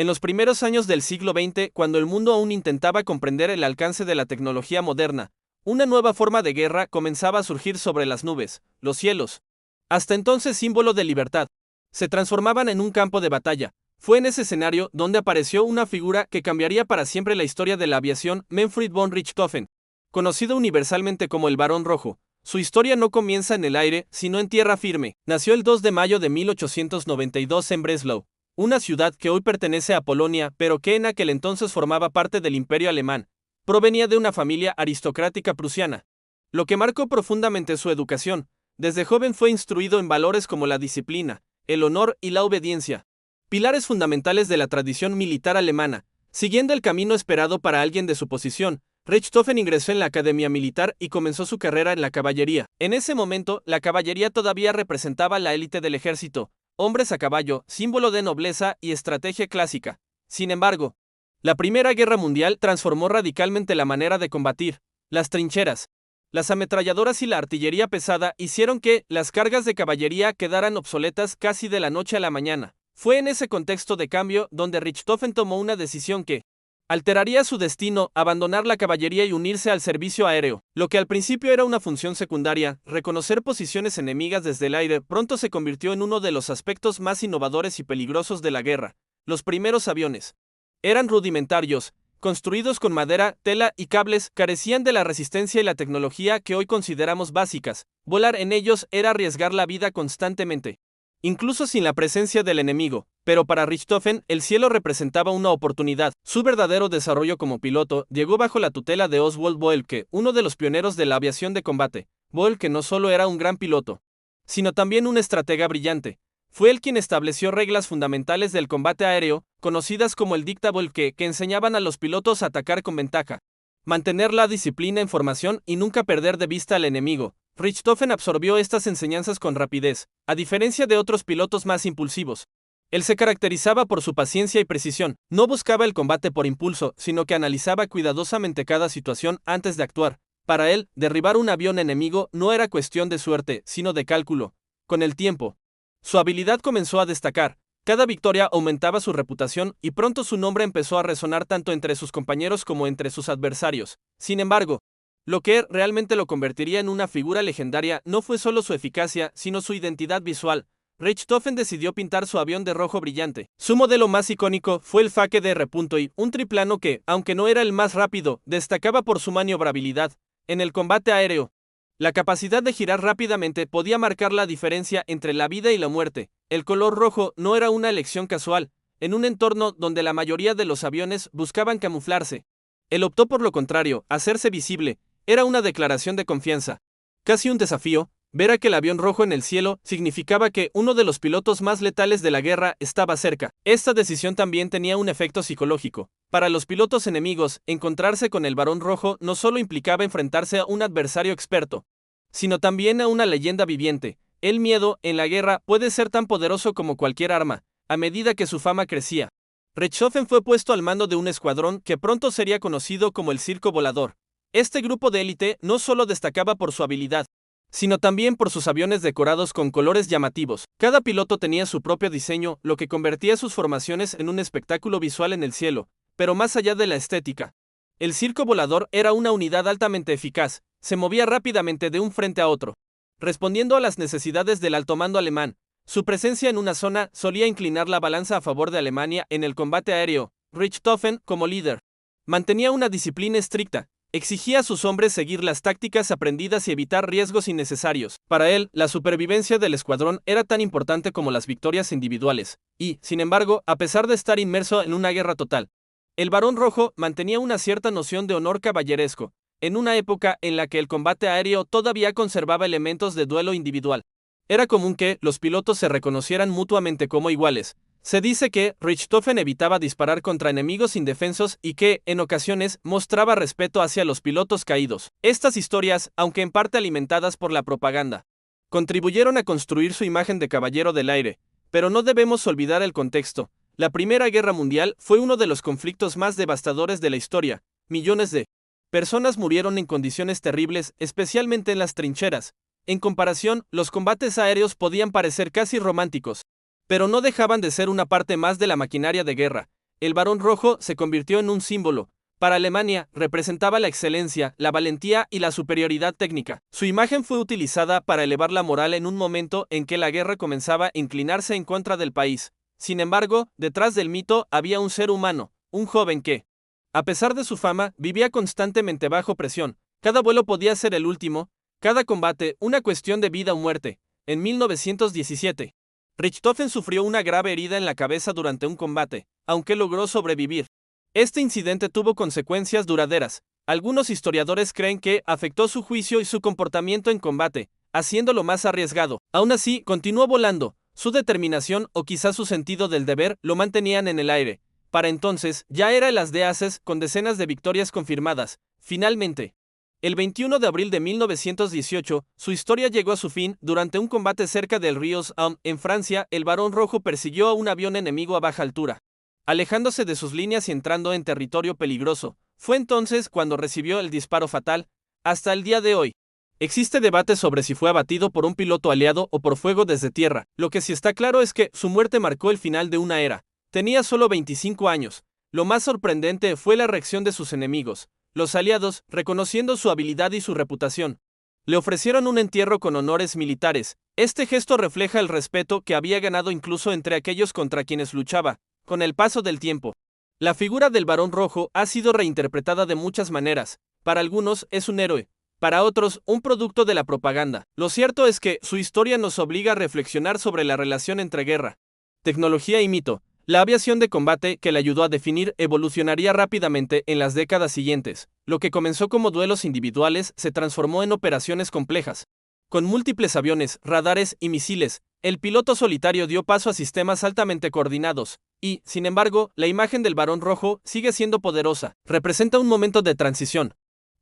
En los primeros años del siglo XX, cuando el mundo aún intentaba comprender el alcance de la tecnología moderna, una nueva forma de guerra comenzaba a surgir sobre las nubes, los cielos. Hasta entonces símbolo de libertad, se transformaban en un campo de batalla. Fue en ese escenario donde apareció una figura que cambiaría para siempre la historia de la aviación, Manfred von Richthofen, conocido universalmente como el Barón Rojo. Su historia no comienza en el aire, sino en tierra firme. Nació el 2 de mayo de 1892 en Breslau, una ciudad que hoy pertenece a Polonia, pero que en aquel entonces formaba parte del Imperio Alemán. Provenía de una familia aristocrática prusiana, lo que marcó profundamente su educación. Desde joven fue instruido en valores como la disciplina, el honor y la obediencia, pilares fundamentales de la tradición militar alemana. Siguiendo el camino esperado para alguien de su posición, Richthofen ingresó en la academia militar y comenzó su carrera en la caballería. En ese momento, la caballería todavía representaba la élite del ejército, hombres a caballo, símbolo de nobleza y estrategia clásica. Sin embargo, la Primera Guerra Mundial transformó radicalmente la manera de combatir. Las trincheras, las ametralladoras y la artillería pesada hicieron que las cargas de caballería quedaran obsoletas casi de la noche a la mañana. Fue en ese contexto de cambio donde Richthofen tomó una decisión que alteraría su destino: abandonar la caballería y unirse al servicio aéreo. Lo que al principio era una función secundaria, reconocer posiciones enemigas desde el aire, pronto se convirtió en uno de los aspectos más innovadores y peligrosos de la guerra. Los primeros aviones eran rudimentarios, construidos con madera, tela y cables, carecían de la resistencia y la tecnología que hoy consideramos básicas. Volar en ellos era arriesgar la vida constantemente, incluso sin la presencia del enemigo. Pero para Richthofen, el cielo representaba una oportunidad. Su verdadero desarrollo como piloto llegó bajo la tutela de Oswald Boelcke, uno de los pioneros de la aviación de combate. Boelcke no solo era un gran piloto, sino también un estratega brillante. Fue él quien estableció reglas fundamentales del combate aéreo, conocidas como el Dicta Boelcke, que enseñaban a los pilotos a atacar con ventaja, mantener la disciplina en formación y nunca perder de vista al enemigo. Richthofen absorbió estas enseñanzas con rapidez, a diferencia de otros pilotos más impulsivos. Él se caracterizaba por su paciencia y precisión. No buscaba el combate por impulso, sino que analizaba cuidadosamente cada situación antes de actuar. Para él, derribar un avión enemigo no era cuestión de suerte, sino de cálculo. Con el tiempo, su habilidad comenzó a destacar. Cada victoria aumentaba su reputación y pronto su nombre empezó a resonar tanto entre sus compañeros como entre sus adversarios. Sin embargo, lo que realmente lo convertiría en una figura legendaria no fue solo su eficacia, sino su identidad visual. Richthofen decidió pintar su avión de rojo brillante. Su modelo más icónico fue el Focke DR.I, un triplano que, aunque no era el más rápido, destacaba por su maniobrabilidad. En el combate aéreo, la capacidad de girar rápidamente podía marcar la diferencia entre la vida y la muerte. El color rojo no era una elección casual. En un entorno donde la mayoría de los aviones buscaban camuflarse, él optó por lo contrario: hacerse visible. Era una declaración de confianza, casi un desafío. Ver aquel avión rojo en el cielo significaba que uno de los pilotos más letales de la guerra estaba cerca. Esta decisión también tenía un efecto psicológico. Para los pilotos enemigos, encontrarse con el Barón Rojo no solo implicaba enfrentarse a un adversario experto, sino también a una leyenda viviente. El miedo en la guerra puede ser tan poderoso como cualquier arma. A medida que su fama crecía, Richthofen fue puesto al mando de un escuadrón que pronto sería conocido como el Circo Volador. Este grupo de élite no solo destacaba por su habilidad, sino también por sus aviones decorados con colores llamativos. Cada piloto tenía su propio diseño, lo que convertía sus formaciones en un espectáculo visual en el cielo. Pero más allá de la estética, el circo volador era una unidad altamente eficaz. Se movía rápidamente de un frente a otro, respondiendo a las necesidades del alto mando alemán. Su presencia en una zona solía inclinar la balanza a favor de Alemania en el combate aéreo. Richthofen, como líder, mantenía una disciplina estricta. Exigía a sus hombres seguir las tácticas aprendidas y evitar riesgos innecesarios. Para él, la supervivencia del escuadrón era tan importante como las victorias individuales. Y, sin embargo, a pesar de estar inmerso en una guerra total, el Barón Rojo mantenía una cierta noción de honor caballeresco, en una época en la que el combate aéreo todavía conservaba elementos de duelo individual. Era común que los pilotos se reconocieran mutuamente como iguales. Se dice que Richthofen evitaba disparar contra enemigos indefensos y que, en ocasiones, mostraba respeto hacia los pilotos caídos. Estas historias, aunque en parte alimentadas por la propaganda, contribuyeron a construir su imagen de caballero del aire. Pero no debemos olvidar el contexto. La Primera Guerra Mundial fue uno de los conflictos más devastadores de la historia. Millones de personas murieron en condiciones terribles, especialmente en las trincheras. En comparación, los combates aéreos podían parecer casi románticos, pero no dejaban de ser una parte más de la maquinaria de guerra. el Barón Rojo se convirtió en un símbolo. Para Alemania, representaba la excelencia, la valentía y la superioridad técnica. Su imagen fue utilizada para elevar la moral en un momento en que la guerra comenzaba a inclinarse en contra del país. Sin embargo, detrás del mito había un ser humano, un joven que, a pesar de su fama, vivía constantemente bajo presión. Cada vuelo podía ser el último, cada combate una cuestión de vida o muerte. En 1917, Richthofen sufrió una grave herida en la cabeza durante un combate, aunque logró sobrevivir. Este incidente tuvo consecuencias duraderas. Algunos historiadores creen que afectó su juicio y su comportamiento en combate, haciéndolo más arriesgado. Aún así, continuó volando. Su determinación o quizás su sentido del deber lo mantenían en el aire. Para entonces, ya era el as de ases con decenas de victorias confirmadas. Finalmente, el 21 de abril de 1918, su historia llegó a su fin. Durante un combate cerca del río Somme, en Francia, el Barón Rojo persiguió a un avión enemigo a baja altura, alejándose de sus líneas y entrando en territorio peligroso. Fue entonces cuando recibió el disparo fatal. Hasta el día de hoy, existe debate sobre si fue abatido por un piloto aliado o por fuego desde tierra. Lo que sí está claro es que su muerte marcó el final de una era. Tenía solo 25 años. Lo más sorprendente fue la reacción de sus enemigos. Los aliados, reconociendo su habilidad y su reputación, le ofrecieron un entierro con honores militares. Este gesto refleja el respeto que había ganado incluso entre aquellos contra quienes luchaba. Con el paso del tiempo, la figura del Barón Rojo ha sido reinterpretada de muchas maneras. Para algunos es un héroe, para otros un producto de la propaganda. Lo cierto es que su historia nos obliga a reflexionar sobre la relación entre guerra, tecnología y mito. La aviación de combate, que le ayudó a definir, evolucionaría rápidamente en las décadas siguientes. Lo que comenzó como duelos individuales se transformó en operaciones complejas. Con múltiples aviones, radares y misiles, el piloto solitario dio paso a sistemas altamente coordinados. Y, sin embargo, la imagen del Barón Rojo sigue siendo poderosa. Representa un momento de transición,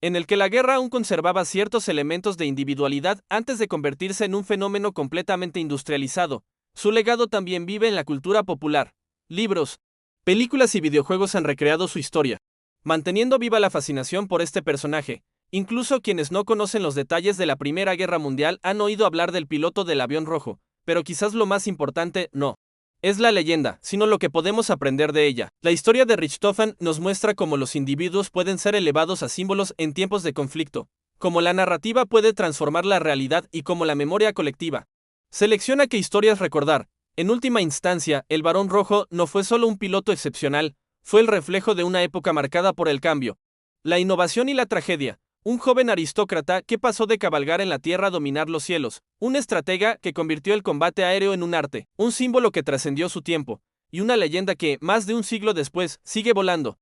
en el que la guerra aún conservaba ciertos elementos de individualidad antes de convertirse en un fenómeno completamente industrializado. Su legado también vive en la cultura popular. Libros, películas y videojuegos han recreado su historia, manteniendo viva la fascinación por este personaje. Incluso quienes no conocen los detalles de la Primera Guerra Mundial han oído hablar del piloto del avión rojo, pero quizás lo más importante no es la leyenda, sino lo que podemos aprender de ella. La historia de Richthofen nos muestra cómo los individuos pueden ser elevados a símbolos en tiempos de conflicto, cómo la narrativa puede transformar la realidad y cómo la memoria colectiva selecciona qué historias recordar. En última instancia, el Barón Rojo no fue solo un piloto excepcional, fue el reflejo de una época marcada por el cambio, la innovación y la tragedia. Un joven aristócrata que pasó de cabalgar en la tierra a dominar los cielos, un estratega que convirtió el combate aéreo en un arte, un símbolo que trascendió su tiempo, y una leyenda que, más de un siglo después, sigue volando.